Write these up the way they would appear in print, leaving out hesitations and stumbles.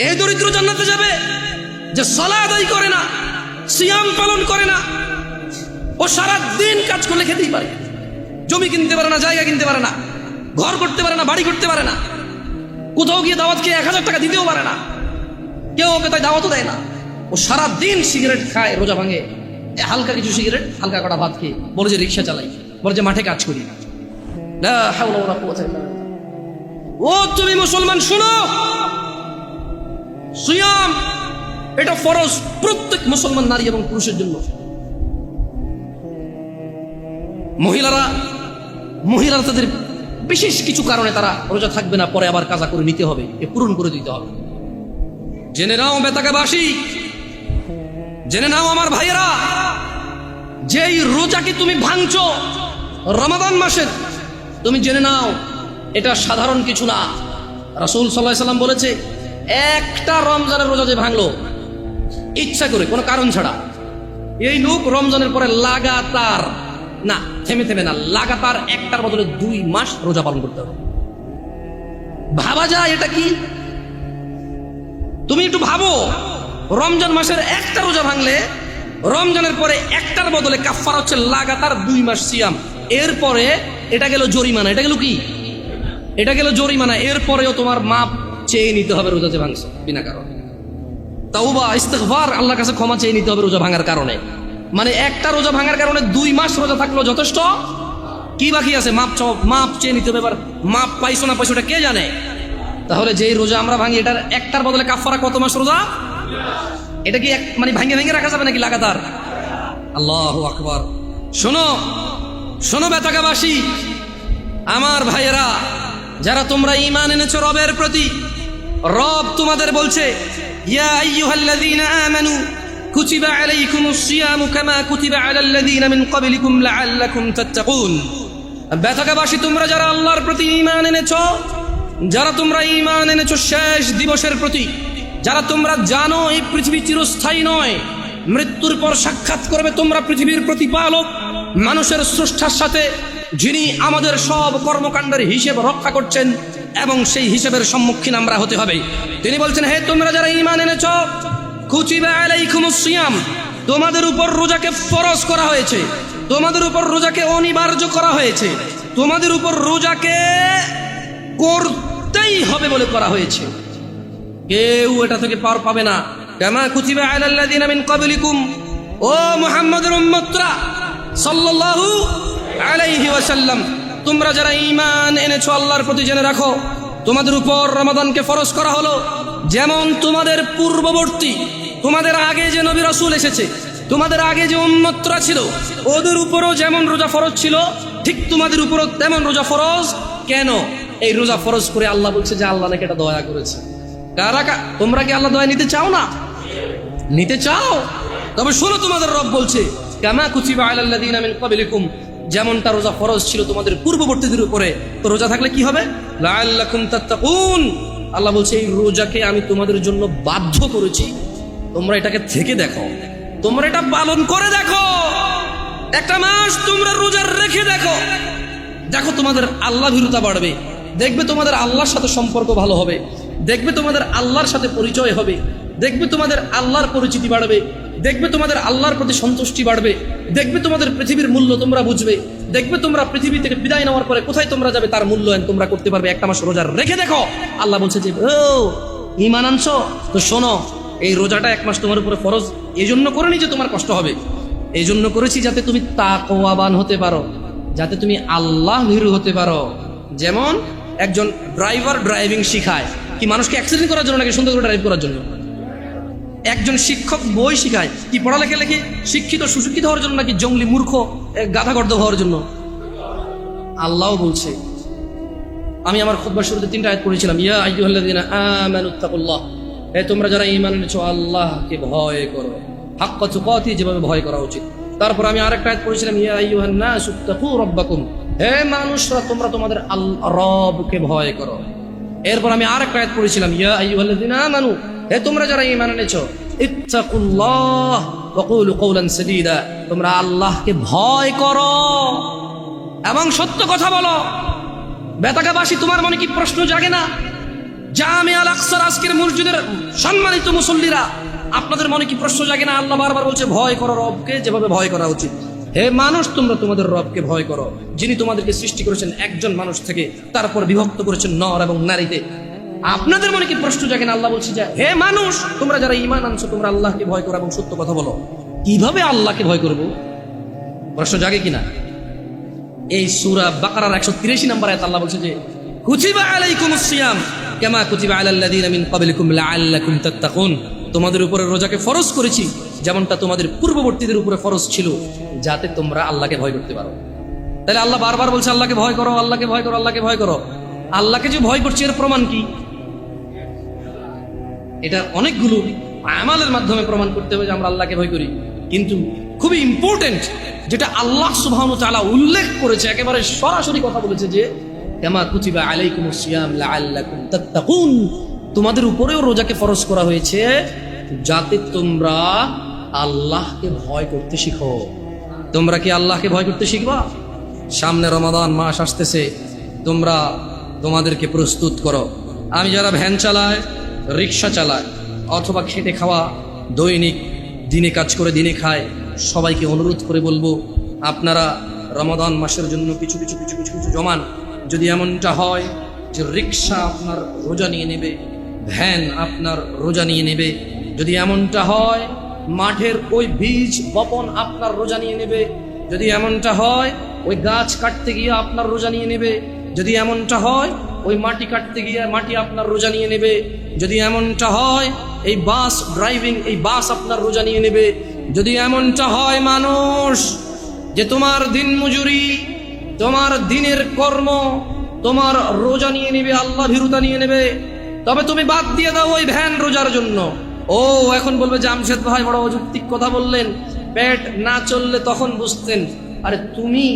এই দরিদ্র জান্নাতে যাবে যে সালাত আদায় করে না, সিয়াম পালন করে না। ও সারা দিন কাজ করলে খেতেই পারে, জমি কিনতে পারে না, জায়গা কিনতে পারে না, ঘর করতে পারে না, বাড়ি করতে পারে না, কোথাও গিয়ে দাওয়াত খেয়ে 1000 টাকা দিতেও পারে না, কেউ ওকে তাই দাওয়াতও দেয় না। ও সারা দিন সিগারেট খায়, রোজা ভাঙে, হালকা কিছু সিগারেট, হালকা কটা ভাত খেয়ে বলে যে রিক্সা চালাই, বলে যে মাঠে কাজ করি। লা হাওলা ওয়ালা কুওয়াতা ইল্লা বিল্লাহ। ও তুমি মুসলমান শুনো, সিয়াম এটা ফরজ প্রত্যেক মুসলমান নারী এবং পুরুষের জন্য। মহিলারা তাদের বিশেষ কিছু কারণে তারা রোজা থাকবে না, পরে আবার কাজা করে নিতে হবে, এ পূরণ করে দিতে হবে। জেনে নাও বেতাকাবাসী, জেনে নাও আমার ভাইয়েরা, যেই রোজাকে তুমি ভাঙছো রমাদান মাসের, তুমি জেনে নাও এটা সাধারণ কিছু না। রাসূল সাল্লাল্লাহু আলাইহি ওয়াসাল্লাম বলেছে, একটা রমজানের রোজা যে ভাঙলো ইচ্ছা করে কোনো কারণ ছাড়া, এই লোক রমজানের পরে লাগাতার না, থেমে থেমে না, লাগাতার একটার বদলে 2 মাস রোজা পালন করতে হবে। ভাবা যায় এটা কি? তুমি একটু ভাবো, রমজান মাসের একটা রোজা ভাঙলে রমজানের পরে একটার বদলে কাফারা হচ্ছে লাগাতার 2 মাস সিয়াম। এরপরে এটা গেল জরিমানা, এটা গেল কি? এটা গেল জরিমানা। এরপরেও তোমার মাপ চেয়ে নিতে হবে রোজা যে ভাঙছো বিনা কারণে। তাওবা ইস্তিগফার, আল্লাহর কাছে ক্ষমা চেয়ে নিতে হবে রোজা ভাঙার কারণে। মানে একটা রোজা ভাঙার কারণে 2 মাস রোজা থাকলো যথেষ্ট, কি বাকি আছে? মাপ চেয়ে নিতে হবে। এবার মাপ পাইছো না পাইছো এটা কে জানে? তাহলে যেই রোজা আমরা ভাঙি এটার একটার বদলে কাফারা কত মাস রোজা? এটা কি মানে ভাঙে ভেঙে রাখা যাবে নাকি লাগাতার? আল্লাহু আকবার। শোনো শোনো বেতাকাবাসী, আমার ভাইয়েরা, যারা তোমরা ঈমান এনেছো রবের প্রতি, রব তোমাদের বলছে, ইয়া আইয়ুহাল্লাযীনা আমানু কুতিবা আলাইকুমুস সিয়ামু কামা কুতিবা আলাল্লাযীনা মিন ক্বাবলিকুম লাআল্লাকুম তাত্তাকুন। বেতাকাবাসী, তোমরা যারা আল্লাহর প্রতি ঈমান এনেছো, যারা তোমরা ঈমান এনেছো শেষ দিবসের প্রতি, যারা তোমরা জানো এই পৃথিবী চিরস্থায়ী নয়, মৃত্যুর পর সাক্ষাৎ করবে তোমরা পৃথিবীর প্রতিপালক মানুষের স্রষ্টার সাথে, যিনি আমাদের সব কর্মকাণ্ডের হিসেব রক্ষা করছেন এবং সেই হিসেবের সম্মুখীন আমরা হতে হবে। তিনি বলছেন, হে তোমরা যারা ঈমান এনেছো, কুতিবা আলাইকুমুস সিয়াম, তোমাদের উপর রোজাকে ফরজ করা হয়েছে, তোমাদের উপর রোজাকে অনিবার্য করা হয়েছে, তোমাদের উপর রোজাকে করতেই হবে বলে করা হয়েছে। কেউ এটা থেকে পার পাবে না। কামা কুতিবা আলাল্লাযীনা মিন ক্বাবলিকুম, ও মুহাম্মদের উম্মতরা সাল্লাল্লাহু আলাইহি ওয়াসাল্লাম, তোমরা যারা ঈমান এনেছো আল্লাহর প্রতি, জেনে রাখো তোমাদের উপর রমাদানকে ফরজ করা হলো যেমন তোমাদের পূর্ববর্তী, তোমাদের আগে যে নবী রাসূল এসেছে, তোমাদের আগে যে উম্মতরা ছিল, ওদের উপরও যেমন রোজা ফরজ ছিল, ঠিক তোমাদের উপরও তেমন রোজা ফরজ। কেন এই রোজা ফরজ করে আল্লাহ বলছে যে আল্লাহ নাকি এটা দয়া করেছে। তোমরা কি আল্লাহ দয়া নিতে চাও না? নিতে চাও? তবে শোনো, তোমাদের রব বলছে, কামা কুতিবা আলাল্লাযীনা মিন ক্বাবলিকুম, যেমনটা রোজা ফরজ ছিল তোমাদের পূর্ববর্তীদের উপরে, তো রোজা থাকলে কি হবে? লাআল্লাকুম তাত্তাকুন। আল্লাহ বলছে এই রোজাকে আমি তোমাদের জন্য বাধ্য করেছি, তোমরা এটাকে থেকে দেখো, তোমরা এটা পালন করে দেখো, একটা মাস তোমরা রোজা রেখে দেখো, দেখো তোমাদের আল্লাহ ভীরুতা বাড়বে, দেখবে তোমাদের আল্লাহর সাথে সম্পর্ক ভালো হবে, দেখবে তোমাদের আল্লাহর সাথে পরিচয় হবে, দেখবে তোমাদের আল্লাহর পরিচিতি বাড়বে, দেখবে তোমাদের আল্লাহর প্রতি সন্তুষ্টি বাড়বে, দেখবে তোমাদের পৃথিবীর মূল্য তোমরা বুঝবে, দেখবে তোমরা পৃথিবী থেকে বিদায় নেওয়ার পরে কোথায় তোমরা যাবে তার মূল্যায়ন তোমরা করতে পারবে। একটা মাস রোজা রেখে দেখো। আল্লাহ বলছে যে ও ঈমান আনছো তো শোনো, এই রোজাটা 1 মাস তোমার উপরে ফরজ এই জন্য করিনি যে তোমার কষ্ট হবে, এই জন্য করেছি যাতে তুমি তাকওয়াবান হতে পারো, যাতে তুমি আল্লাহ ভীরু হতে পারো। যেমন একজন ড্রাইভার ড্রাইভিং শিখায় কি মানুষকে অ্যাক্সিডেন্ট করার জন্য নাকি সুন্দর করে ড্রাইভ করার জন্য? একজন শিক্ষক বই শিখায় কি পড়ালেখা লেখে শিক্ষিত সুশিক্ষিত হওয়ার জন্য নাকি জঙ্গলি মূর্খ গাধাগর্দ হওয়ার জন্য? আল্লাহ বলছে, আমি আমার খুতবার শুরুতে 3টা আয়াত পড়েছিলাম, ইয়া আইয়ুহাল্লাযীনা আমানুত্তাকুল্লাহ, হে তোমরা যারা ঈমান এনেছো আল্লাহকে ভয় করো, হাক্কা তুকাতি, যেভাবে ভয় করা উচিত। তারপর আমি আরেকটা আয়াত পড়েছিলাম, ইয়া আইয়ুহান নাসুত্তাকু রাব্বাকুম, হে মানুষরা তোমরা তোমাদের রবকে ভয় করো। এরপর আমি আরেকটা আয়াত পড়েছিলাম, ইয়া আইয়ুহাল্লাযীনা আমানু, হে তোমরা যারা ঈমান এনেছো, ইত্তাকুল্লাহ ওয়া কুলু কওলান সাদীদা, তোমরা আল্লাহকে ভয় করো এবং সত্য কথা বলো। বেতাকাবাসী, তোমার মনে কি প্রশ্ন জাগে না জামে আল আকসার আজকের মসজিদের সম্মানিত মুসল্লিরা, আপনাদের মনে কি প্রশ্ন জাগে না? আল্লাহ বারবার বলছে ভয় করো রবকে যেভাবে ভয় করা উচিত। হে মানুষ, তোমরা তোমাদের রবকে ভয় করো, যিনি তোমাদেরকে সৃষ্টি করেছেন একজন মানুষ থেকে, তারপর বিভক্ত করেছেন নর এবং নারীতে। আপনাদের মনে কি প্রশ্ন জাগে না? আল্লাহ বলছে যে হে মানুষ, তোমরা যারা ঈমান আনছো তোমরা আল্লাহকে ভয় করো এবং সত্য কথা বলো। কিভাবে আল্লাহকে ভয় করব? প্রশ্ন জাগে কিনা? এই সূরা বাকারার 183 নম্বর আয়াত আল্লাহ বলছে যে কুতিবা আলাইকুমুস সিয়াম কামা কুতিবা আলাল লাযিনা মিন ক্বাবলিকুম লাআল্লাকুম তাত্তাকুন। তোমাদের উপরে রোজাকে ফরজ করেছি যেমনটা তোমাদের পূর্ববর্তীদের উপরে ফরজ ছিল, যাতে তোমরা আল্লাহকে ভয় করতে পারো। তাহলে আল্লাহ বারবার বলছে আল্লাহকে ভয় করো, আল্লাহকে ভয় করো, আল্লাহকে ভয় করো। আল্লাহকে যে ভয় করছি এর প্রমাণ কি? এটা অনেকগুলো আমালের মাধ্যমে প্রমাণ করতে হবে যে আমরা আল্লাহকে ভয় করি। কিন্তু খুবই ইম্পর্টেন্ট যেটা আল্লাহ সুবহানাহু ওয়া তাআলা উল্লেখ করেছে, একেবারে সরাসরি কথা বলেছে যে কামা কুতিবা আলাইকুমুস সিয়াম লাআল্লাকুম তাত্তাকুন, তোমাদের উপরেও রোজাকে ফরজ করা হয়েছে যাতে তোমরা আল্লাহকে ভয় করতে শিখো। তোমরা কি আল্লাহকে ভয় করতে শিখবা? সামনে রমাদান মাস আসতেছে, তোমরা তোমাদেরকে প্রস্তুত করো। আমি যারা ভ্যান চালায়, রিক্সা চালায়, অথবা খেটে খাওয়া, দৈনিক দিনে কাজ করে দিনে খায়, সবাইকে অনুরোধ করে বলবো আপনারা রমাদান মাসের জন্য কিছু কিছু কিছু কিছু কিছু জমান। যদি এমনটা হয় যে রিক্সা আপনার রোজা নিয়ে নেবে, ভ্যান আপনার রোজা নিয়ে নেবে, যদি এমনটা হয় মাঠের ওই বীজ বপন আপনার রোজা নিয়ে নেবে, যদি এমনটা হয় ওই গাছ কাটতে গিয়ে আপনার রোজা নিয়ে নেবে, যদি এমনটা হয় ওই মাটি কাটতে গিয়ে মাটি আপনার রোজা নিয়ে নেবে, যদি এমনটা হয় এই বাস ড্রাইভিং, এই বাস আপনার রোজা নিয়ে নেবে, যদি এমনটা হয় মানুষ যে তোমার দিন মজুরি, তোমার দিনের কর্ম তোমার রোজা নিয়ে নেবে, আল্লাহ ভীরুতা নিয়ে নেবে, তবে তুমি বাদ দিয়ে দাও ওই ভ্যান রোজার জন্য। ও এখন বলবে জামশেদ ভাই বড় অযৌক্তিক কথা বললেন, পেট না চললে তখন বুঝতেন। আরে তুমি,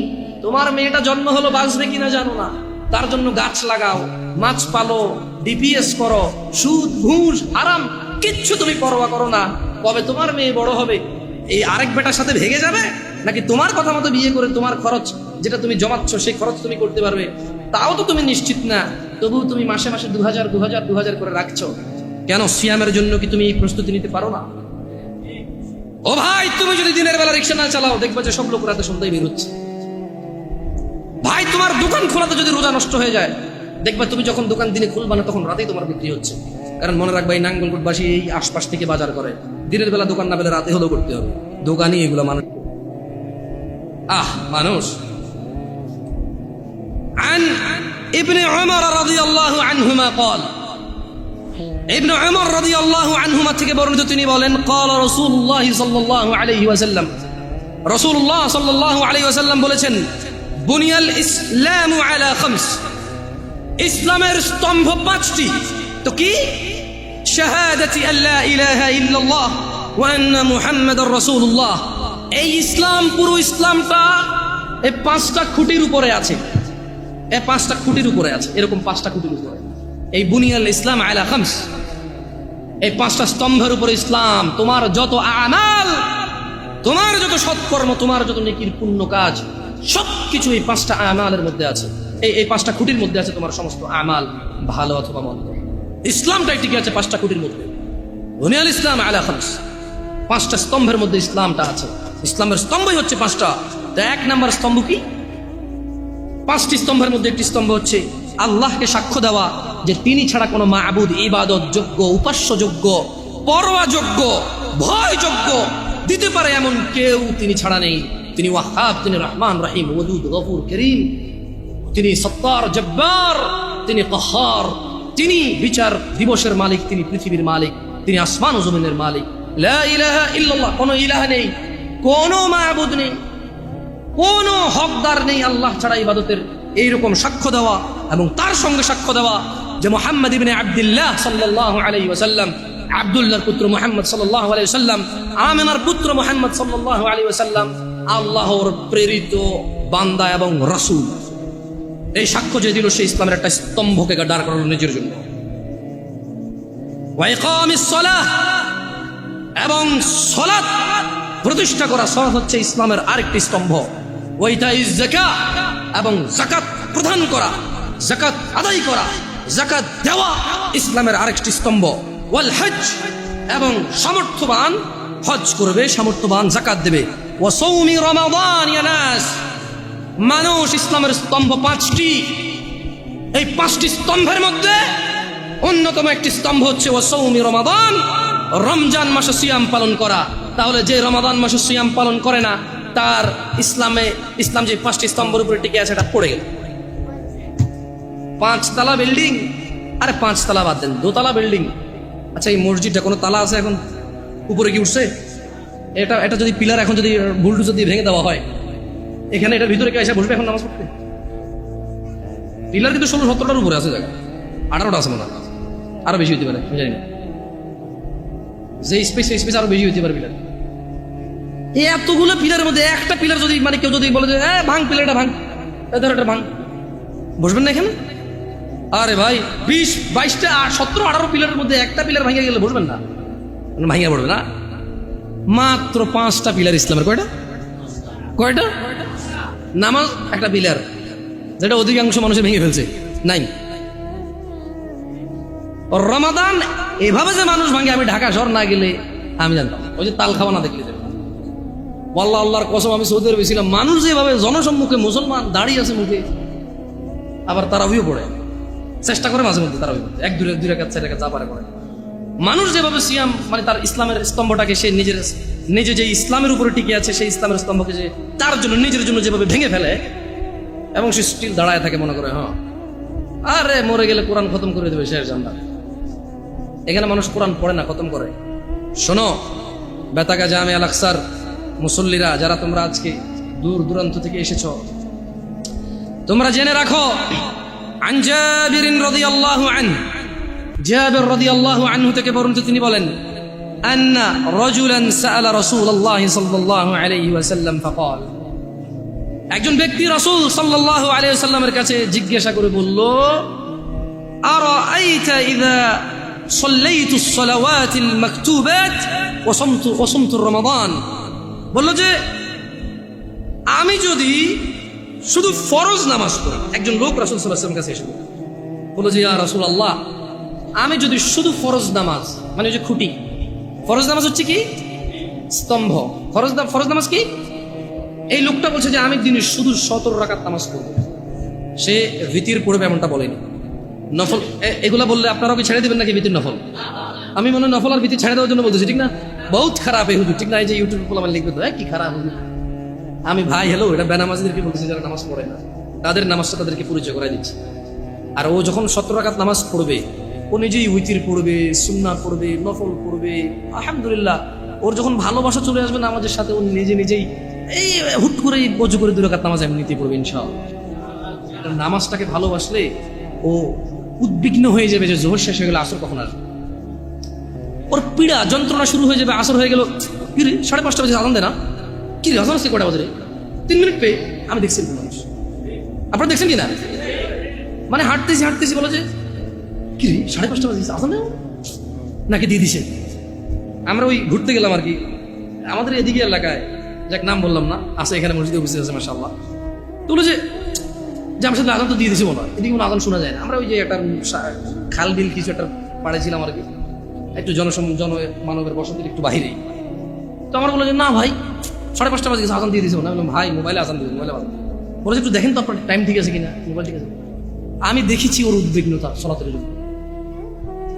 তোমার মেয়েটা জন্ম হলো বাঁচবে কিনা জানো না, তার জন্য গাছ লাগাও, মাছ পালো, ডিপিএস করো, সুদ ঘুষ হারাম কিচ্ছু তুমি পরোয়া করো না। কবে তোমার মেয়ে বড় হবে এই আরেক বেটার সাথে ভেগে যাবে, নাকি তোমার কথা মতো বিয়ে করে তোমার খরচ যেটা তুমি জমাচ্ছ সেই খরচ তুমি করতে পারবে? তাও তো তুমি নিশ্চিত না। তবু তুমি মাসে মাসে 2000 করে রাখছো কেন? সিয়ামের জন্য কি তুমি এই প্রস্তুতি নিতে পারো না? ও ভাই, তুমি যদি দিনের বেলা রিক্সা না চালাও, দেখবে যে সব লোক রাতে সন্ধ্যায় বের হচ্ছে। ভাই, তোমার দোকান খোলাতে যদি রোজা নষ্ট হয়ে যায়, দেখবে তুমি যখন দোকান দিনে খুলবা না তখন রাতেই তোমার বিক্রি হচ্ছে। কারণ মনে রাখবা এই নাঙ্গলকোটবাসী এই আশপাশ থেকে বাজার করে, দিনের বেলা দোকান না পেলে রাতে হলেও করতে হবে। দোকানই এগুলো মানুষ। মানুষ। عن ابن عمر رضي الله عنهما قال, ابن عمر رضي الله عنهما থেকে বর্ণিত তিনি বলেন قال رسول الله صلى الله عليه وسلم, রাসূলুল্লাহ সাল্লাল্লাহু আলাইহি ওয়াসাল্লাম বলেছেন বুনিয়াল ইসলামু আলা খামস, ইসলামের স্তম্ভ 5টি। তো কি? শাহাদাতি আল্লা ইলাহা ইল্লাল্লাহ ওয়া আন্না মুহাম্মাদুর রাসূলুল্লাহ। এই ইসলাম, পুরো ইসলামটা এই 5টা খুঁটির উপরে আছে। এই 5টা খুঁটির উপরে আছে, এরকম 5টা খুঁটির উপরে এই বুনিয়াল ইসলাম আলা খামস, এই 5টা স্তম্ভের উপরে ইসলাম। তোমার যত আমাল, তোমার যত সৎকর্ম, তোমার যত নেকির পুণ্য কাজ, সবকিছু এই 5টা আমালের মধ্যে আছে। এই 5টা খুঁটির মধ্যে আছে তোমার সমস্ত আমাল, ভালো অথবা মন্দ। ইসলামটাই টিকে আছে 5টা খুঁটির মধ্যে। বুনিয়াল ইসলাম আলা খামস, 5টা স্তম্ভের মধ্যে ইসলামটা আছে। ইসলামের স্তম্ভই হচ্ছে 5টা। তো 1 নম্বর স্তম্ভ কি? 5টি স্তম্ভের মধ্যে একটি স্তম্ভ হচ্ছে আল্লাহকে সাক্ষ্য দেওয়া যে তিনি ছাড়া কোনো মাবুদ ইবাদত যোগ্য, উপাস্য যোগ্য, পরোয়া যোগ্য, ভয় যোগ্য দিতে পারে এমন কেউ তিনি ছাড়া নেই। তিনি ওয়াহাব, তিনি রহমান রহিম, ওয়াদুদ, গফুর, করিম, তিনি সত্তার, জব্বার, তিনি কাহার, তিনি বিচার দিবসের মালিক, তিনি পৃথিবীর মালিক, তিনি আসমান ও জমিনের মালিক। লা ইলাহা ইল্লাল্লাহ, কোনো ইলাহ নেই, কোনো মাবুদ নেই, কোনো হকদার নেই আল্লাহ ছাড়া ইবাদতের, এইরকম সাক্ষ্য দেওয়া এবং তার সঙ্গে সাক্ষ্য দেওয়া যে মুহাম্মদ ইবনে আব্দুল্লাহ সাল্লাল্লাহু আলাইহি ওয়াসাল্লাম, আব্দুল্লাহর পুত্র মুহাম্মদ সাল্লাল্লাহু আলাইহি ওয়াসাল্লাম, আমিনার পুত্র মুহাম্মদ সাল্লাল্লাহু আলাইহি ওয়াসাল্লাম আল্লাহর প্রেরিত বান্দা এবং রাসূল। এই সাক্ষ্য যে দিল সেই ইসলামের একটা স্তম্ভকে দাঁড় করানো নিজের জন্য। ওয়া ইকামিস সালাহ, এবং সালাত প্রতিষ্ঠা করা। সালাত হচ্ছে ইসলামের আরেকটি স্তম্ভ। ওয়া ইতাইজ যাকাত, এবং যাকাত প্রদান করা, যাকাত আদায় করা। যাকাত দেওয়া ইসলামের আরেকটি স্তম্ভ, ওয়াল হজ, এবং সামর্থ্যবান হজ করবে, সামর্থ্যবান যাকাত দেবে, ওয়া সাওমি রমাদান। ইয়া নাস, মানুষ ইসলামের স্তম্ভ পাঁচটি। এই পাঁচটি স্তম্ভের মধ্যে অন্যতম একটি স্তম্ভ হচ্ছে ওয়া সাওমি রমাদান, রমজান মাসে সিয়াম পালন করা। তাহলে যে রমাদান মাসে সিয়াম পালন করে না, তার ইসলাম যে পাঁচটি স্তম্ভের উপরে টিকে আছে এটা পড়ে গেল। 5 তলা বিল্ডিং, আরে 5 তলা বাদ দেন, 2 তলা বিল্ডিং। আচ্ছা, এই মসজিদটা কোনো তালা আছে এখন? উপরে কি উঠছে? এটা যদি পিলার এখন যদি বুলডোজার দিয়ে ভেঙে দেওয়া হয়, এখানে এটার ভিতরে কে এসে বসবে এখন নামাজ পড়তে? পিলার কিন্তু 16-17টার উপরে আছে, জায়গা 18টা আছে মনে হয়, আরো বেশি হতে পারে, আমি জানি না। যে স্পেস আরো বেশি হতে পারে পিলার। এই এতগুলো পিলারের মধ্যে একটা পিলার যদি মানে কেউ যদি বলে যে ভাঙ, পিলারটা ভাঙ, ধর এটা ভাঙ, বসবেন না এখানে? আরে ভাই 20, 22টা 17, 18 পিলারের মধ্যে একটা পিলার ভাঙিয়ে গেলে বসবেন না? ভাঙিয়ে পড়বে না। মাত্র 5টা পিলার ইসলামের। কয়টা? নামাজ একটা পিলার, যেটা অধিকাংশ মানুষের ভেঙে ফেলছে, নাই। রমাদান এভাবে যে মানুষ ভাঙে, আমি ঢাকা শহর না গেলে আমি জানতাম। ওই যে তাল খাওয়া না দেখলে, আল্লাহ আল্লাহর কসম, আমি সৌদি আরবে ছিলাম, মানুষ যেভাবে জনসম্মুখে মুসলমান দাঁড়িয়ে আছে মুখে, আবার তারাবিও পড়ে, চেষ্টা করে মাঝে মধ্যে তারাবি পড়তে, 1-2 রাকাত 4 রাকাত যা পারে পড়ে। মানুষ যেভাবে সিয়াম মানে তার ইসলামের স্তম্ভটাকে সে নিজে যে ইসলামের উপরে টিকে আছে, সেই ইসলামের স্তম্ভকে যে তার জন্য নিজের জন্য যেভাবে ভেঙে ফেলে, এবং সে স্টিল দাঁড়ায় থাকে, মনে করে আরে মরে গেলে কোরআন খতম করে দেবে শেষ জান্নাত। এখানে মানুষ কোরআন পড়ে না, খতম করে। শোনো বেতাগা জামে আল আকসার মুসল্লিরা, যারা তোমরা আজকে দূর দূরান্ত থেকে এসেছো, তোমরা জেনে রাখো, আন জাবির রাদিয়াল্লাহু আনহু, জাবির রাদিয়াল্লাহু আনহু থেকে বর্ণিত, তিনি বলেন, আন্না রাজুলান সাআলা রাসূলুল্লাহ সাল্লাল্লাহু আলাইহি ওয়াসাল্লাম ফাকাল, একজন ব্যক্তি রাসূল সাল্লাল্লাহু আলাইহি ওয়াসাল্লামের কাছে জিজ্ঞাসা করে বলল, আরাআইতা ইযা সাল্লাইতুস সালাওয়াতিল মাকতুবাত ওয়া সামতু রমাদান, বলল যে আমি যদি শুধু ফরজ নামাজ পড়ি। একজন লোক রাসূল সাল্লাল্লাহু আলাইহি ওয়াসাল্লামের কাছে এসে বলল যে ইয়া রাসূলুল্লাহ, আমি যদি শুধু ফরজ নামাজ, মানে যে খুঁটি, ফরজ নামাজ হচ্ছে কি স্তম্ভ, ফরজ নামাজ কি? এই লোকটা বলছে যে আমি দিনে শুধু 17 রাকাত নামাজ পড়বো। সে ভিতির পড়বে এমনটা বলেনি, নফল এগুলা বললে আপনারাও কি ছেড়ে দিবেন নাকি ভিতির নফল? আমি মনে হয় নফল আর ভিতি ছেড়ে দেওয়ার জন্য বলতেছি, ঠিক না? বহুত খারাপ এই হুজুর, ঠিক না? এই যে ইউটিউবে বলে লিখবে তো কি খারাপ হুজুর। আমি ভাই হ্যালো, এটা বেনামাজিদেরকে বলতেছি, যারা নামাজ পড়ে না, তাদের নামাজটা তাদেরকে পরিচয় করাই দিচ্ছি। আর ও যখন 17 রাকাত নামাজ পড়বে, ও নিজেই উইতির পড়বে, সুন্নাহ পড়বে, নফল পড়বে, আলহামদুলিল্লাহ। ওর যখন ভালোবাসা চলে আসবে নামাজের সাথে, ও নিজেই এই হুট করে বজু করে 2 রাকাত নামাজ এমনিতেই পড়বে ইনশাআল্লাহ। নামাজটাকে ভালোবাসলে ও উদ্বিগ্ন হয়ে যাবে যে জোহর শেষ হয়ে গেলে আসর কখন আসবে। ওর পীড়া যন্ত্রণা শুরু হয়ে যাবে, আসর হয়ে গেল, কি রে 5:30 বাজে আজান দেয় না, কি রে আজান আসছে কটা বাজে, 3 মিনিট পেয়ে। আমি দেখছি মানুষ, আপনারা দেখছেন কি না? মানে হাঁটতেছি বলো যে কি রে 5:30 বাজে আজান দেয় নাকি দিয়ে দিছে। আমরা ওই ঘুরতে গেলাম আর কি, আমাদের এদিকে এলাকায়, যাক নাম বললাম না, আছে এখানে মসজিদে উপস্থিত আছে মাশাআল্লাহ। তো বলে যে আমার সাথে আজান তো দিয়ে দিছে মনে হয়, এদিকে কোনো আজান শোনা যায় না। আমরা ওই যে একটা খাল বিল কিছু একটা পাড়েছিলাম আর কি, একটু জনমানবের বসতির একটু বাহিরেই। তো আমার বললো যে না ভাই 5:30 বাজে আজান দিয়ে দিয়েছে। আমি বললাম ভাই মোবাইলে আজান দিয়ে, মোবাইলে আজান বলেছে একটু দেখেন তো আপনার টাইম ঠিক আছে কিনা, মোবাইল ঠিক আছে। আমি দেখেছি ওর উদ্বিগ্নতা সলাতের জন্য।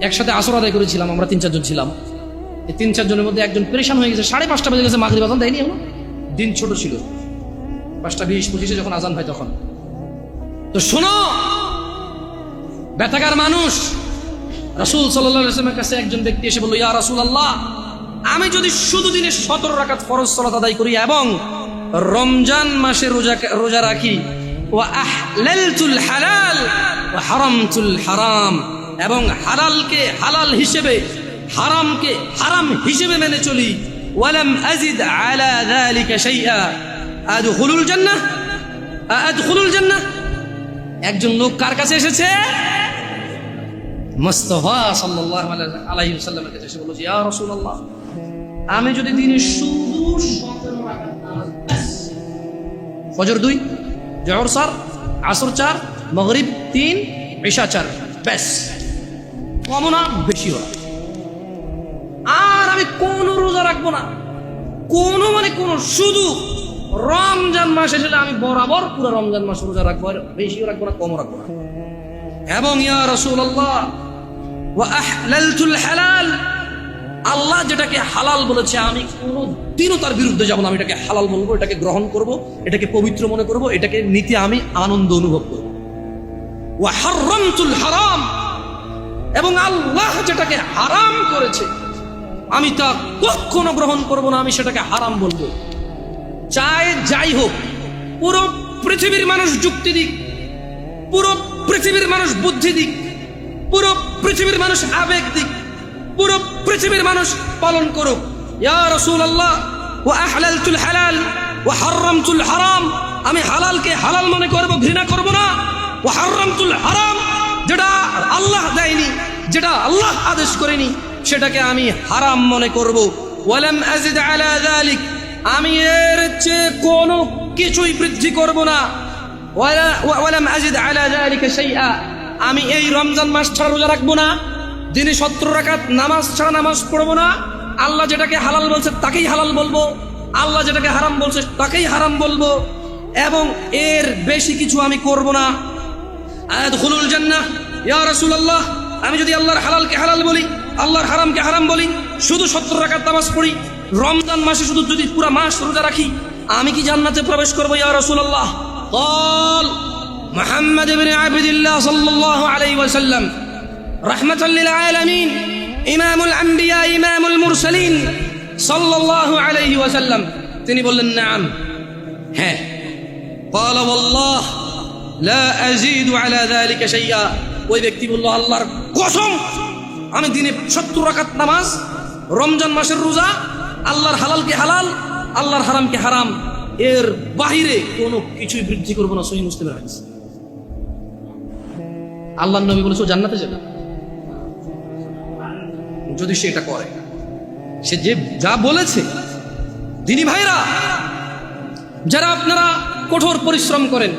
একসাথে আসর আদায় করেছিলাম, আমরা 3-4 জন ছিলাম। এই 3-4 জনের মধ্যে একজন পেরেশান হয়ে গেছে, 5:30 বাজে গেছে, মাগরিব আজান দেয়নি এখনো। দিন ছোট ছিল, 5:20-25 যখন আজান হয় তখন। তো শোনো বেতাগার মানুষ, রাসূল সাল্লাল্লাহু আলাইহি ওয়াসাল্লামের কাছে একজন ব্যক্তি এসে বলল, ইয়া রাসূলুল্লাহ, আমি যদি শুধু দিনে 17 রাকাত ফরজ সালাত আদায় করি এবং রমজান মাসে রোজা রাখি, ওয়া আহলালতুল হালাল ওয়া হারামতুল হারাম, এবং হালালকে হালাল হিসেবে, হারামকে হারাম হিসেবে মেনে চলি, ওয়ালাম আযিদ আলা যালিকা শাইআ আদখুলুল জান্নাহ আদখুলুল জান্নাহ। একজন লোক কার কাছে এসেছে? মুস্তাফা সাল্লাল্লাহু আলাইহি ওয়াসাল্লামের কাছে এসে বলল, ইয়া রাসূলুল্লাহ, আমি যদি দিনে শুধু 17 রাকাত নামাজ, ফজর 2, জোহর 4, আসর 4, মাগরিব 3, ইশা 4, ব্যাস, কমও না বেশিও না। আর আমি কোনো রোজা রাখবো না, কোনো মানে কোনো, শুধু রমজান মাস এসে আমি বরাবর পুরো রমজান মাস রোজা রাখবো, আর বেশিও রাখবো না কমও রাখবো না। এবং ইয়া রাসূলুল্লাহ ওয়া আহলালতুল হালাল, আল্লাহ যেটাকে হালাল বলেছে আমি কোনোদিনও তার বিরুদ্ধে যাব না। আমি এটাকে হালাল বলবো, এটাকে গ্রহণ করব, এটাকে পবিত্র মনে করব, এটাকে নিতে আমি আনন্দ অনুভব করব। ওয়া হারামতুল হারাম, এবং আল্লাহ যেটাকে হারাম করেছে আমি তা কখনো গ্রহণ করব না, আমি সেটাকে হারাম বলবো। চাই যাই হোক, পুরো পৃথিবীর মানুষ যুক্তি দিক, পুরো পৃথিবীর মানুষ বুদ্ধি দিক, পুরো পৃথিবীর মানুষ আবেগ দিক, পুরো পৃথিবীর মানুষ পালন করুক, ইয়া রাসূলুল্লাহ ওয়া আহলালতুল হালাল ওয়া হারামতুল হারাম, আমি হালালকে হালাল মনে করব, ঘৃণা করব না। ওয়া হারামতুল হারাম, যেটা আল্লাহ দেয়নি, যেটা আল্লাহ আদেশ করেনি, সেটাকে আমি হারাম মনে করব। ওয়ালাম আযিদ আলা যালিক, আমি এর চেয়ে কোনো কিছুই বৃদ্ধি করব না। ওয়ালাম আযিদ আলা যালিকা শাইআ, আমি এই রমজান মাস ছাড়া রোজা রাখবো না, দিনে 17 রাকাত নামাজ ছাড়া নামাজ পড়বো না। আল্লাহ যেটাকে হালাল বলছে তাকেই হালাল বলবো, আল্লাহ যেটাকে হারাম বলছে তাকেই হারাম বলবো, এবং এর বেশি কিছু আমি করব না। আদখুলুল জান্নাহ ইয়া রাসূলুল্লাহ, আমি যদি আল্লাহর হালালকে হালাল বলি, আল্লাহর হারামকে হারাম বলি, শুধু 17 রাকাত নামাজ পড়ি, রমজান মাসে শুধু যদি পুরো মাস রোজা রাখি, আমি কি জান্নাতে প্রবেশ করব ইয়া রাসূলুল্লাহ? قال محمد بن عبد الله صلى الله عليه وسلم رحمة للعالمين إمام الأنبياء إمام المرسلين صلى الله عليه وسلم, তিনি বললেন নাম, হ্যাঁ। قال والله لا أزيد على ذلك شيئا, ওই ব্যক্তি বলল আল্লাহর কসম, আমি দিনে 70 রাকাত নামাজ, রমজান মাসের রোজা, আল্লাহর হালালকে হালাল, আল্লাহর হারামকে হারাম, এর বাহিরে কোনো কিছুই বৃদ্ধি করবো না। সহিহ মুসলিমের হাদিস। আল্লাহর নবী বলেছে ও জান্নাতে যাবে যদি সে এটা করে, সে যে যা বলেছে। দিনী ভাইরা, যারা আপনারা কঠোর পরিশ্রম করেন,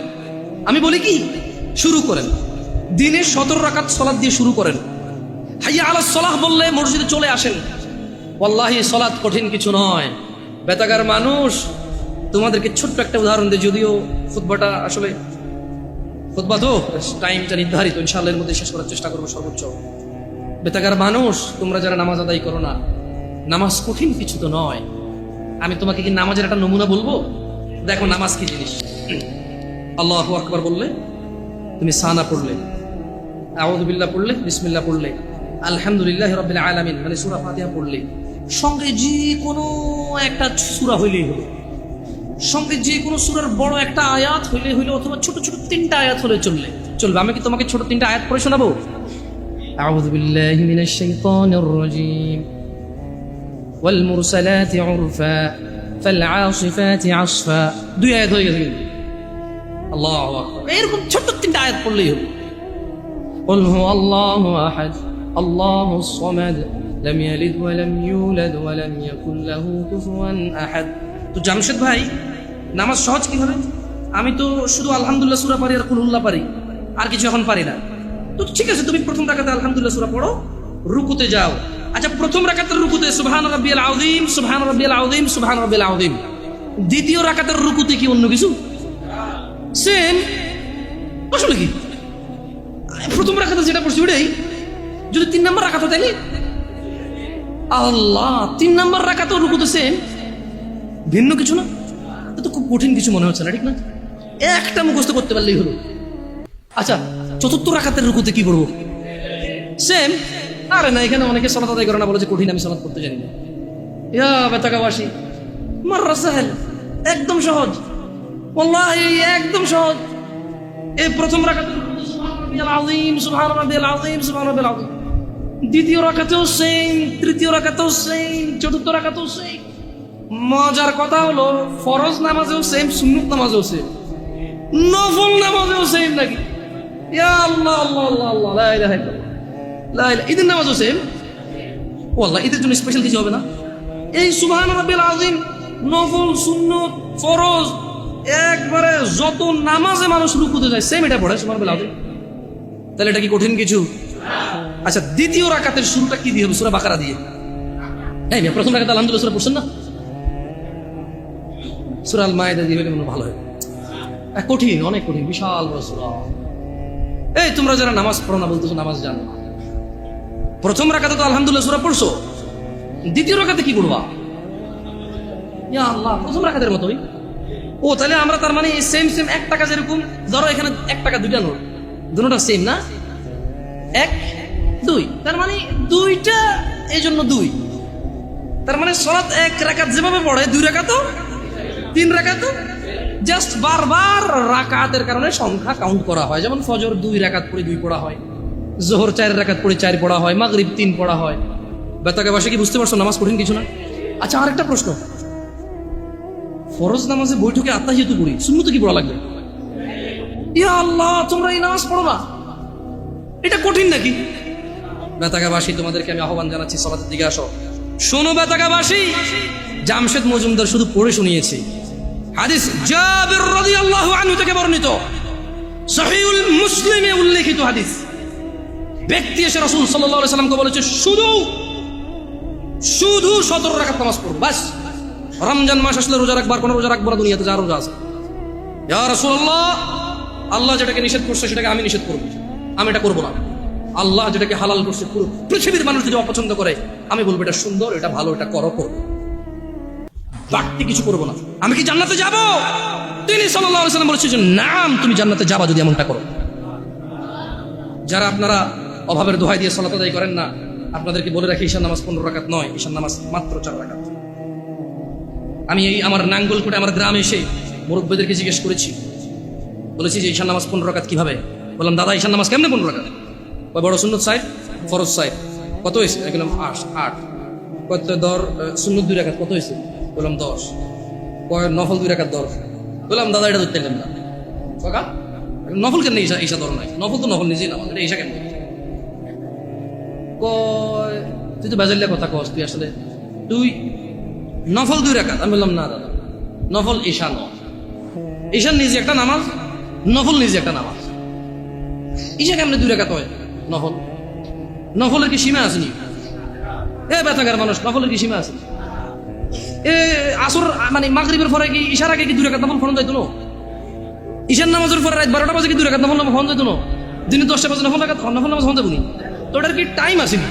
আমি বলি কি, শুরু করেন দিনে 17 রাকাত সালাত দিয়ে শুরু করেন। হাইয়া আলাস সালাহ বললে মসজিদে চলে আসেন। ওয়াল্লাহি সালাত কঠিন কিছু নয়। বেতাগার মানুষ, তোমাদেরকে ছোট্ট একটা উদাহরণ দিই, যদিও খুতবাটা আসলে খুতবা তো টাইমটা নির্ধারিত, ইনশাআল্লাহ এর মধ্যে শেষ করার চেষ্টা করবো সর্বোচ্চ। বেতাগার মানুষ, তোমরা যারা নামাজ আদায় করো না, নামাজ কঠিন কিছু তো নয়। আমি তোমাকে কি নামাজের একটা নমুনা বলবো? দেখো নামাজ কি জিনিস। আল্লাহু আকবার বললে, তুমি সানা পড়লে, আউযু বিল্লাহ পড়লে, বিসমিল্লাহ পড়লে, আলহামদুলিল্লাহি রাব্বিল আলামিন মানে সূরা ফাতিহা পড়লে, সঙ্গে যে কোনো একটা সূরা হইলেই হলো, সঙ্গে যে কোনো সূরার বড় একটা আয়াত হইলে হইলো, অথবা ছোট ছোট 3টা আয়াত হলে চলবে। আমি কি তোমাকে ছোট 3টা আয়াত পড়ে শোনাবো? আউযু বিল্লাহি মিনাশ শাইতানির রাজীম, ওয়াল মুরসালাতি উরফা ফাল আসিফাতি আসফা, 2 আয়াত হয়ে গেছে। আল্লাহু আকবার, এরকম ছোট 3টা আয়াত পড়লেই হলো। কুল হুয়াল্লাহু আহাদ আল্লাহুস সামাদ লাম ইয়ালিদ ওয়া লাম ইউলাদ ওয়া লাম ইয়াকুল লাহু কুফুয়ান আহাদ। তো জামশেদ ভাই, নামাজ সহজ কিভাবে? আমি তো শুধু আলহামদুলিল্লাহ সূরা পারি আর কুলহুল্লাহ পারি, আর কিছু এখন পারি না। তো ঠিক আছে, তুমি প্রথম রাকাতে আলহামদুলিল্লাহ সূরা পড়ো, রুকুতে যাও। আচ্ছা, প্রথম রাকাতের রুকুতে সুবহান রাব্বিয়াল আযীম, সুবহান রাব্বিয়াল আযীম, সুবহান রাব্বিয়াল আযীম। দ্বিতীয় রাকাতের রুকুতে কি অন্য কিছু? সেম। আসলে কি প্রথম রাকাতে যেটা পড়ছি ওটাই, যদি 3 নম্বর রাকাত হয় তাইলে আল্লাহ 3 নম্বর রাকাতেও রুকুতে সেম, ভিন্ন কিছু না। তো খুব কঠিন কিছু মনে হচ্ছে না, ঠিক না? একটা মুখস্থ করতে পারলেই হলো। আচ্ছা, চতুর্থ রাকাতের রুকুতে কি করবো? সেম। আরে না, এখানে অনেকে সালাত আদায় করে না, বলে যে কঠিন, আমি সালাত করতে জানি না। ইয়া বেতাকাবাসী, মাররা সাহেল, একদম সহজ, ওয়াল্লাহি একদম সহজ। এই প্রথম রাকাতের রুকুতে সুবহান রাব্বিয়াল আযীম, সুবহান রাব্বিয়াল আযীম, সুবহান রাব্বিয়াল আযীম। দ্বিতীয় রাকাতেও সেম, তৃতীয় রাকাতেও সেম, চতুর্থ রাকাতেও সেম। মজার কথা হলো, ফরজ নামাজেও সেম, সুন্নত নামাজেও সেম, নফল নামাজেও সেম নাকি? ইয়া আল্লাহ আল্লাহ আল্লাহ আল্লাহ, লা ইলাহা ইল্লাল্লাহ, লা ইলাহা। ঈদের নামাজও সেম। ওয়াল্লাহ ঈদের জন্য স্পেশাল কিছু হবে না। এই সুবহান রাব্বিল আযীম, নফল, সুন্নত, ফরজ, একবারে যত নামাজে মানুষ রুকুতে যায় সেম এটা পড়ে সুবহান রাব্বিল আযীম। তাহলে এটা কি কঠিন কিছু? আচ্ছা, দ্বিতীয় রাকাতের শুরুটা কি দিয়ে হবে? সূরা বাকারা দিয়ে। এই মেয়ে, প্রথম রাকাতে আলহামদুলিল্লাহ সূরা পড়ছেন না? সূরা আল মায়েদা দিয়ে হলে মনে ভালো হয়। কঠিন, অনেক কঠিন, বিশাল বড় সূরা। এই তোমরা যারা নামাজ পড়ো না বলতেছো নামাজ জানো না, প্রথম রাকাতে তো আলহামদুলিল্লাহ সূরা পড়ছো, দ্বিতীয় রাকাতে কি পড়বা? ইয়া আল্লাহ, প্রথম রাকাতের মতোই। ও তাহলে আমরা তার মানে সেম সেম 1 টাকা, যেরকম ধরো এখানে 1 টাকা 2টা নোট, দুটোটা সেম না, 1 2, তার মানে 2টা, এই জন্য 2। তার মানে সালাত 1 রাকাত যেভাবে পড়ে 2 রাকাতও 3 রাকাতও, জাস্ট বারবার রাকাতের কারণে সংখ্যা কাউন্ট করা হয়। যেমন ফজর 2 রাকাত পড়ে 2 পড়া হয়, জোহর 4 রাকাত পড়ে 4 পড়া হয়, মাগরিব 3 পড়া হয়। বেতাকে বাসে কি বুঝতে পারছো নামাজ কঠিন কিছু না? আচ্ছা, আরেকটা প্রশ্ন, ফরজ নামাজে বৈঠকে আত্তাহিয়াতু পড়ি, সুন্নত কি পড়া লাগবে? ইয়া আল্লাহ, তোমরা এই নামাজ পড়ো না, এটা কঠিন নাকি? বেতাকাবাসী, তোমাদেরকে আমি আহ্বান জানাচ্ছি, সালাতের দিকে আসো। শোনো বেতাকাবাসী, জামশেদ মজুমদার শুধু পড়ে শুনিয়েছি। হাদিস জাবির রাদিয়াল্লাহু আনহু থেকে বর্ণিত, সহিহুল মুসলিমে উল্লেখিত হাদিস। ব্যক্তি এসে রাসূল সাল্লাল্লাহু আলাইহি সাল্লামকে বলেছে, শুধু 17 রাকাত নামাজ পড়ো, বাস। রমজান মাস আসলে রোজা রাখবার, কোনো রোজা রাখবো না দুনিয়াতে, যা রোজা আছে। ইয়া রাসূলুল্লাহ, আল্লাহ যেটাকে নিষেধ করছে সেটাকে আমি নিষেধ করবো, আমি এটা করবো না। আল্লাহ যেটাকে হালাল করছে, পুরো পৃথিবীর মানুষ যদি অপছন্দ করে, আমি বলবো এটা সুন্দর, এটা ভালো, এটা করো, বাড়তি কিছু করবো না। আমি কি জান্নাতে যাব? তিনি সাল্লাল্লাহু আলাইহি সাল্লাম বলেছেন, নাম, তুমি জান্নাতে যাবা যদি এমনটা করো। যারা আপনারা অভাবের দোহাই দিয়ে সালাত আদায় করেন না, আপনাদেরকে বলে রাখি, ঈশার নামাজ 15 রাকাত নয়, ঈশার নামাজ মাত্র 4 রাকাত। আমি এই আমার নাঙ্গলকোটে আমার গ্রামে এসে মুরব্বীদেরকে জিজ্ঞেস করেছি, বলেছি যে ঈশার নামাজ 15 রাকাত কিভাবে? বললাম, দাদা ঈশার নামাজ কেমনে 15 রাকাত? ওই বড় সুন্নত সাইড, ফরজ সাইড কত হয়েছে? বললাম 8। কত দর সুন্নত 2 রাকাত কত হয়েছে? বললাম 10। নফল 2 রাকাত 10। বললাম, দাদা এটা ধরতে না, কাকা নফল কেন ঈশা ধর নাই? নফল তো নফল নিজেই নামাজ, এটা ঈশা কেন? তুই তো বাজারিয়া কথা কস, তুই আসলে তুই নফল 2 রাকাত। আমি বললাম, না দাদা, নফল ঈশা নয়, ঈশা নিজে একটা নামাজ, নফল নিজে একটা নামাজ। ঈশা কেমনে 2 রাকাত হয়? নফলের কি সীমা আসেনি? এ বেতাগার মানুষ, নফলের কি সীমা আছে? এ আসর মানে মাগরিবের পরে কি ঈশার আগে কি 2 রাকাত নফল ফরজ যাইতো না? ঈশার নামাজের পরে রাত 12টা বাজে কি 2 রাকাত নফল ফরজ যাইতো না? দিনে 10টা বাজে নফল নামাজ ফরজ যাবো নি? তো ওটার কি টাইম আসেনি?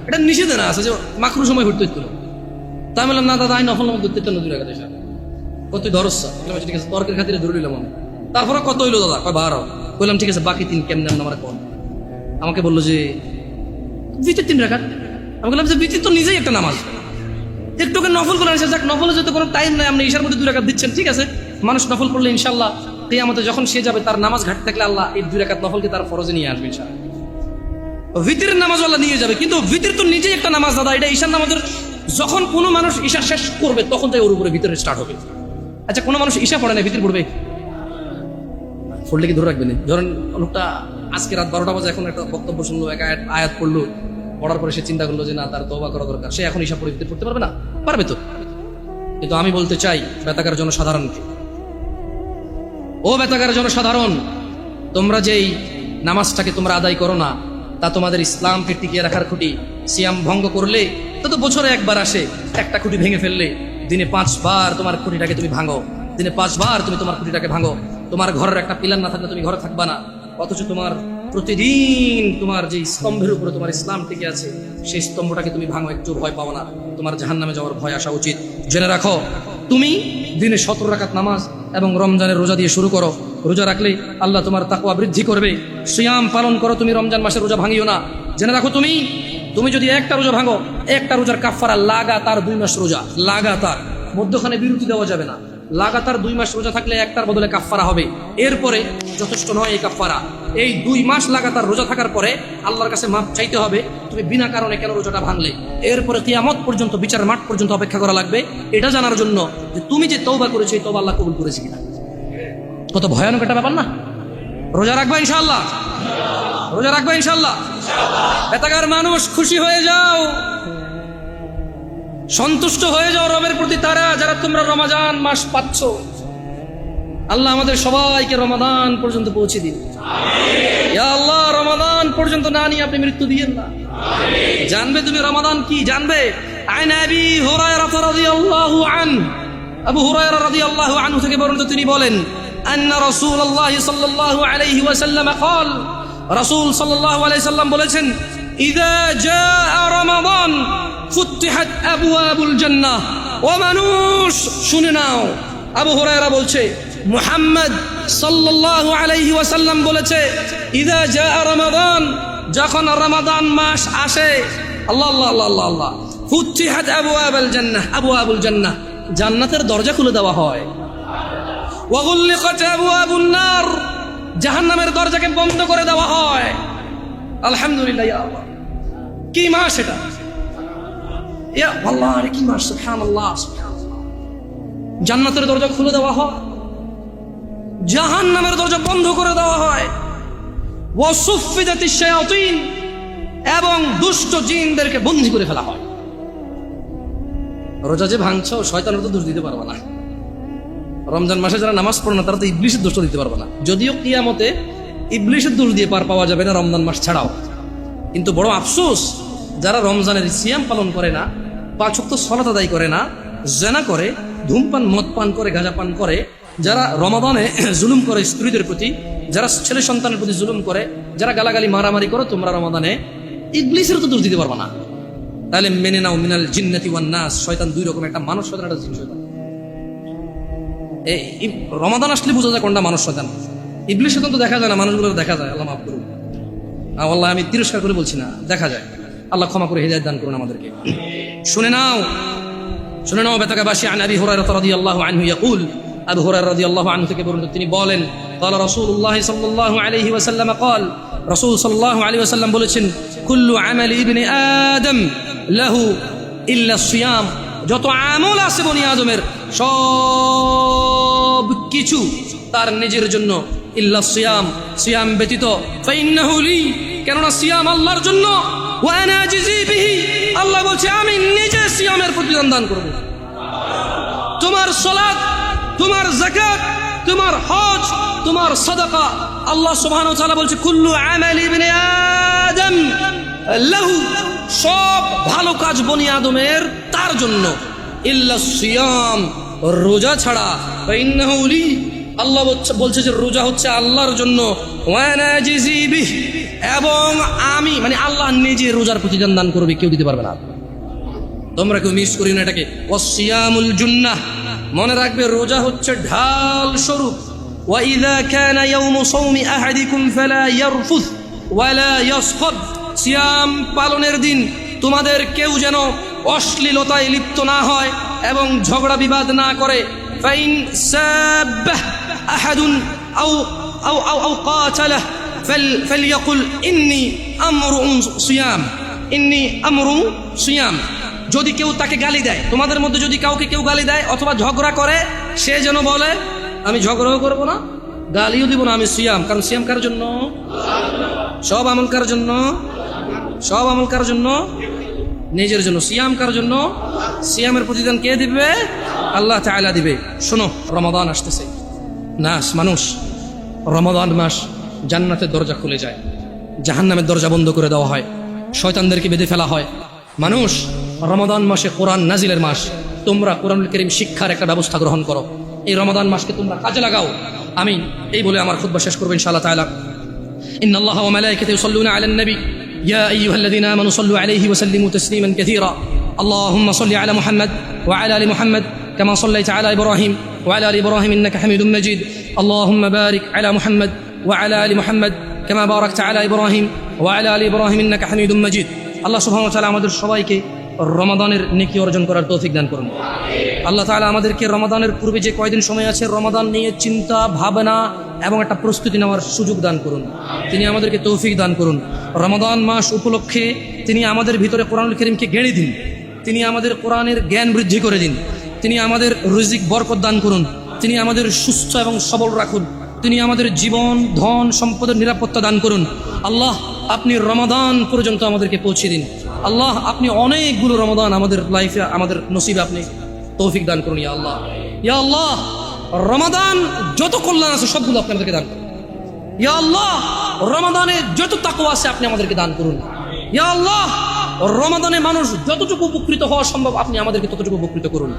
এটা নিষেধ না আছে যে মাকরু সময় ঘুরতে হইতো না। তাই বললাম, না দাদা, আমি নফল নামাজ ধরতে না 2 রাকাত ঈশা। কত ধরস্যা? ঠিক আছে, তর্কের খাতিরে ধরে নিলাম আমি। তারপরে কত হইলো দাদা? কয় 12। বললাম, ঠিক আছে, বাকি 3 কেমনে আমার কোন? আমাকে বললো যে ভিতর 3 রাকাত। আমি বললাম যে ভিতর তো নিজেই একটা নামাজ, একটুকে নফল করে আসে, যাক, নফলের যত কোনো টাইম নাই, আপনি ঈশার মধ্যে 2 রাকাত দিচ্ছেন, ঠিক আছে। মানুষ নফল করলে ইনশাল্লাহ কিয়ামতে যখন সে যাবে, তার নামাজ ঘাটতে থাকলে আল্লাহ এই 2 রাকাত নফলকে তার ফরজে নিয়ে আসবে ইনশাআল্লাহ। ভিতরের নামাজ আল্লাহ নিয়ে যাবে, কিন্তু ভিতর তো নিজেই একটা নামাজ দাদা। এটা ঈশার নামাজের যখন কোনো মানুষ ঈশা শেষ করবে, তখন তাই ওর উপরে ভিতরে স্টার্ট হবে। আচ্ছা, কোনো মানুষ ঈশা পড়ে না, ভিতর পড়বে, পড়লে কি ধরে রাখবেন? ধরেন লোকটা আজকে রাত 12টা বাজে এখন একটা বক্তব্য শুনলো, এক আয়াত পড়লো, পড়ার পরে সে চিন্তা করলো যে না, তার তওবা করা দরকার, সে এখন ঈশা পড়ে ভিতর পড়তে পারবে না? পারবে তো। কিন্তু আমি বলতে চাই বেতাকার জনসাধারণকে, ও বেতাকার জনসাধারণ, তোমরা যেই নামাজটাকে তোমরা আদায় করো না, তা তোমাদের ইসলামকে টিকিয়ে রাখার খুঁটি। সিয়াম ভঙ্গ করলে তো বছরে একবার আসে, একটা খুঁটি ভেঙে ফেললে দিনে 5 বার তোমার খুঁটিটাকে তুমি ভাঙো, দিনে 5 বার তুমি তোমার খুঁটিটাকে ভাঙো। তোমার ঘরের একটা পিলার না থাকলে তুমি ঘরে থাকবা না, অথচ তোমার প্রতিদিন তোমার যে স্তম্ভের উপরে তোমার ইসলাম টিকে আছে, সেই স্তম্ভটাকে তুমি ভাঙো, একটু ভয় পাও না, তোমার জাহান্নামে যাওয়ার ভয় আসা উচিত। জেনে রাখো, তুমি দিনে 17 রাকাত নামাজ এবং রমজানের রোজা দিয়ে শুরু করো। রোজা রাখলে আল্লাহ তোমার তাকওয়া বৃদ্ধি করবে। সিয়াম পালন করো, তুমি রমজান মাসে রোজা ভাঙিও না। জেনে রাখো, তুমি যদি একটা রোজা ভাঙো, একটা রোজার কাফারা লাগাতার 2 মাস রোজা, লাগাতার, মধ্যখানে বিরতি দেওয়া যাবে না। লাগাতার 2 মাস রোজা থাকলে একটার বদলে কাফারা হবে। এরপরে যথেষ্ট নয় এই কাফারা, এই 2 মাস লাগাতার রোজা থাকার পরে আল্লাহর কাছে মাপ চাইতে হবে, তুমি বিনা কারণে কেন রোজাটা ভাঙলে। এরপরে কিয়ামত পর্যন্ত, বিচার মাঠ পর্যন্ত অপেক্ষা করা লাগবে, এটা জানার জন্য যে তুমি যে তওবা করেছো, এই তওবা আল্লাহ কবুল করেছে কিনা। কত ভয়ানক একটা ব্যাপার না? রোজা রাখবা ইনশাআল্লাহ, রোজা রাখবা ইনশাআল্লাহ। বেতাগার মানুষ, খুশি হয়ে যাও, সন্তুষ্ট হয়ে যাও রবের প্রতি, তারা যারা তোমরা রমজান মাস পাচ্ছ। আল্লাহ আমাদের সবাইকে রমাদান পর্যন্ত পৌঁছে দিন। ইয়া আল্লাহ, রমাদান পর্যন্ত না নিয়ে আপনি মৃত্যু দিয়েন না। জানবে তুমি রমাদান কি জানবে। আন আবি হুরায়রা রাদিয়াল্লাহু আনহু, আবু হুরায়রা রাদিয়াল্লাহু আনহু থেকে বর্ণিত, তিনি বলেন আন্না রাসূলুল্লাহ সাল্লাল্লাহু আলাইহি ওয়াসাল্লাম قال, রাসূল সাল্লাল্লাহু আলাইহি সাল্লাম বলেছেন, ইযা জাআ রমাদান ফুতিহাত আবওয়াবুল জান্নাহ। ও মানুষ শুনে নাও, আবু হুরায়রা বলছে মুহাম্মদ সাল্লাল্লাহু আলাইহি ওয়াসাল্লাম বলেছে, ইযা জাআ রমাদান, যখন রমাদান মাস আসে, আল্লাহ আল্লাহ আল্লাহ আল্লাহ আল্লাহ, ফুতিহাত আবওয়াবুল জান্নাহ, আবওয়াবুল জান্নাহ, জান্নাতের দরজা খুলে দেওয়া হয়। ওয়া গুল্লিকাত আবওয়াবুন নার, জাহান্নামের দরজাকে বন্ধ করে দেওয়া হয়। আলহামদুলিল্লাহ, ইয়া আল্লাহ, কি মাস এটা, ইয়া আল্লাহ, আরে কি মাস, সুবহানাল্লাহ সুবহানাল্লাহ। জান্নাতের দরজা খুলে দেওয়া হয়, জাহান্নামের দরজা বন্ধ করে দেওয়া হয়। ওয়া সুফিদাতিশ শায়াতিন, এবং দুষ্ট জিনদেরকে বন্দী করে ফেলা হয়। রোজা যে ভাঙছো, শয়তানের তো দোষ দিতে পারবে না। রমজান মাসে যারা নামাজ পড়ে না, তারা তো ইবলিশের দোষ দিতে পারবে না। যদিও কিয়ামতে ইবলিশের দোষ দিয়ে পার পাওয়া যাবে না রমজান মাস ছাড়াও, কিন্তু বড় আফসোস, যারা রমজানের সিয়াম পালন করে না, 5 ওয়াক্ত সালাত আদায় করে না, জেনা করে, ধূমপান মদ পান করে, গাঁজা পান করে, যারা রমাদানে জুলুম করে স্ত্রীদের প্রতি, যারা ছেলে সন্তানের প্রতি জুলুম করে, যারা গালাগালি মারামারি করো, তোমরা রমাদানে ইবলিশের তো দোষ দিতে পারবে না। তাহলে মেনে নাও, মিনাল জিন্নাতি ওয়ান নাস, শয়তান দুই রকম, একটা মানুষ শয়তান, একটা জিন শয়তান। এই রমাদান আসলে বোঝা যায় কোনটা মানুষ শয়তান। ইবলিশ শয়তান তো দেখা যায় না, মানুষগুলো দেখা যায়। আল্লাহ মাফ করুন, আল্লাহ আমি তিরস্কার করে বলছি না, দেখা যায়। আল্লাহ ক্ষমা করে হিদায়াত দান করুন আমাদেরকে। শুনে নাও, শুনে নাও, বেতাকাবাসী আন আবি হুরায়রা রাদিয়াল্লাহু আনহু ইয়াকুল, আবু হুরায়রা রাদিয়াল্লাহু আনহু থেকে বর্ণিত, তিনি বলেন, قال রাসূলুল্লাহ সাল্লাল্লাহু আলাইহি ওয়াসাল্লাম قال, রাসূল সাল্লাল্লাহু আলাইহি ওয়াসাল্লাম বলেছেন, কুল্লু আমালি ইবনি আদম লাহু ইল্লা সিয়াম, যত আমল আছে বনি আদমের সব কিছু তার নিজের জন্য, ইল্লা সিয়াম, সিয়াম ব্যতীত, ফাইন্নাহু লি, কেননা সিয়াম আল্লাহর জন্য, ওয়া আনা আজজি বিহি, আল্লাহ বলছে আমি নিজে সিয়ামের প্রতিদান দান করব। তোমার সালাত, তোমার যাকাত, তোমার হজ, তোমার সাদাকা, আল্লাহ সুবহানাহু ওয়া তাআলা বলছে কুল্লু আমালি ইবনি আদম লাহু, সব ভালো কাজ বনি আদমের তার জন্য, ইল্লা সিয়াম, রোজা ছাড়া, ফাইন্নাহু লি, আল্লাহ বলছে যে রোজা হচ্ছে আল্লাহর জন্য, ওয়া আনা আজজি বিহি, এবং আমি মানে আল্লাহ নিজে রোজার প্রতিদান দান করবে, কেউ দিতে পারবে না। তোমরা কেউ মিস করি না এটাকে। ওয়াসিয়ামুল জুন্নাহ, মনে রাখবে রোজা হচ্ছে ঢাল স্বরূপ। ওয়া ইযা কানা ইয়াউমু সাওমি আহাদিকুম ফালা ইয়ারফুস ওয়ালা ইয়াসখাব, সিয়াম পালনের দিন তোমাদের কেউ যেন অশ্লীলতায় লিপ্ত না হয় এবং ঝগড়া বিবাদ না করে। ফাইন সাব্বাহ আহাদুন আও আও আও আও কাতালাহ ফালইয়াকুল ইন্নী আমরুন সিয়াম, ইন্নী আমরু সিয়াম। যদি কেউ তাকে গালি দেয়, তোমাদের মধ্যে যদি কাউকে কেউ গালি দেয় অথবা ঝগড়া করে, সে যেন বলে আমি ঝগড়াও করবো না, গালিও দিব না, আমি সিয়াম। কারণ সিয়াম কার জন্য? সব আমল কার জন্য? সব আমল কার জন্য? নিজের জন্য। সিয়াম কার জন্য? সিয়ামের প্রতিদান কে দিবে? আল্লাহ তাআলা দিবে। শোনো, রমাদান আসতেছে, মানুষ রমাদান মাস জান্নাতের দরজা খুলে যায়, জাহান্নামের দরজা বন্ধ করে দেওয়া হয়, শয়তানদেরকে বেঁধে ফেলা হয়। মানুষ রমাদান মাসে কোরআন নাজিলের মাস, তোমরা কোরআনুল কারীম শিক্ষার একটা ব্যবস্থা গ্রহণ করো, এই রমাদান মাসকে তোমরা কাজে লাগাও। আমি এই বলে আমার খুতবা শেষ করব ইনশাআল্লাহ তাআলা। ইন্নাল্লাহা ওয়া মালাইকাতাহু ইউসাল্লুনা আলান নবী ইয়া আইয়ুহাল্লাযীনা আমানু সাল্লু আলাইহি ওয়া সাল্লিমু তাসলিমান কাসীরা। আল্লাহুম্মা সাল্লি আলা মুহাম্মাদ ওয়া আলা আলি মুহাম্মাদ কামা সাল্লাইতা আলা ইব্রাহিম ওয়া আলা আলি ইব্রাহিম ইন্নাকা হামিদুম মাজিদ। আল্লাহুম্মা বারিক আলা মুহাম্মাদ ওয়া আলা আলি মুহাম্মাদ কামা বারাকতা আলা ইব্রাহিম ওয়া আলা আলি ইব্রাহিম ইন্নাকা হামিদুম মাজিদ। আল্লাহ সুবহানাহু ওয়া তাআলা আমাদের সবাইকে রমাদানের নেকি অর্জন করার তৌফিক দান করুন। আল্লাহ তাআলা আমাদেরকে রমাদানের পূর্বে যে কয়দিন সময় আছে, রমাদান নিয়ে চিন্তা ভাবনা এবং একটা প্রস্তুতি নেওয়ার সুযোগ দান করুন। তিনি আমাদেরকে তৌফিক দান করুন। রমাদান মাস উপলক্ষে তিনি আমাদের ভিতরে কোরআনুল কারীমকে গেড়ে দিন, তিনি আমাদের কোরআনের জ্ঞান বৃদ্ধি করে দিন, তিনি আমাদের রিজিক বরকত দান করুন, তিনি আমাদের সুস্থ এবং সবল রাখুন, তিনি আমাদের জীবন ধন সম্পদের নিরাপত্তা দান করুন। আল্লাহ, আপনি রমাদান পর্যন্ত আমাদেরকে পৌঁছে দিন। আল্লাহ, আপনি অনেকগুলো রমাদান আমাদের লাইফে, আমাদের নসিবে আপনি তৌফিক দান করুন। ইয়া আল্লাহ, ইয়া আল্লাহ, রমাদান যত কল্যাণ আছে সবগুলো আপনি আমাদেরকে দান করুন। ইয়া আল্লাহ রমাদানে যত তাকওয়া আছে আপনি আমাদেরকে দান করুন। ইয়া আল্লাহ রমাদানে মানুষ যতটুকু উপকৃত হওয়া সম্ভব আপনি আমাদেরকে ততটুকু উপকৃত করুন।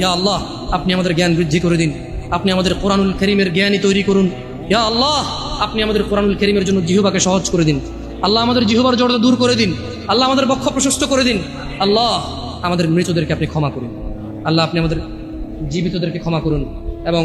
ইয়া আল্লাহ আপনি আমাদের জ্ঞান বৃদ্ধি করে দিন, আপনি আমাদের কোরআনুল কারীমের জ্ঞানী তৈরি করুন। ইয়া আল্লাহ আপনি আমাদের কোরআনুল কারীমের জন্য জিহ্বাকে সহজ করে দিন। আল্লাহ আমাদের জিহ্বার জড়তা দূর করে দিন। আল্লাহ আমাদের বক্ষ প্রশস্ত করে দিন। আল্লাহ আমাদের মৃতদেরকে আপনি ক্ষমা করুন। আল্লাহ আপনি আমাদের জীবিতদেরকে ক্ষমা করুন এবং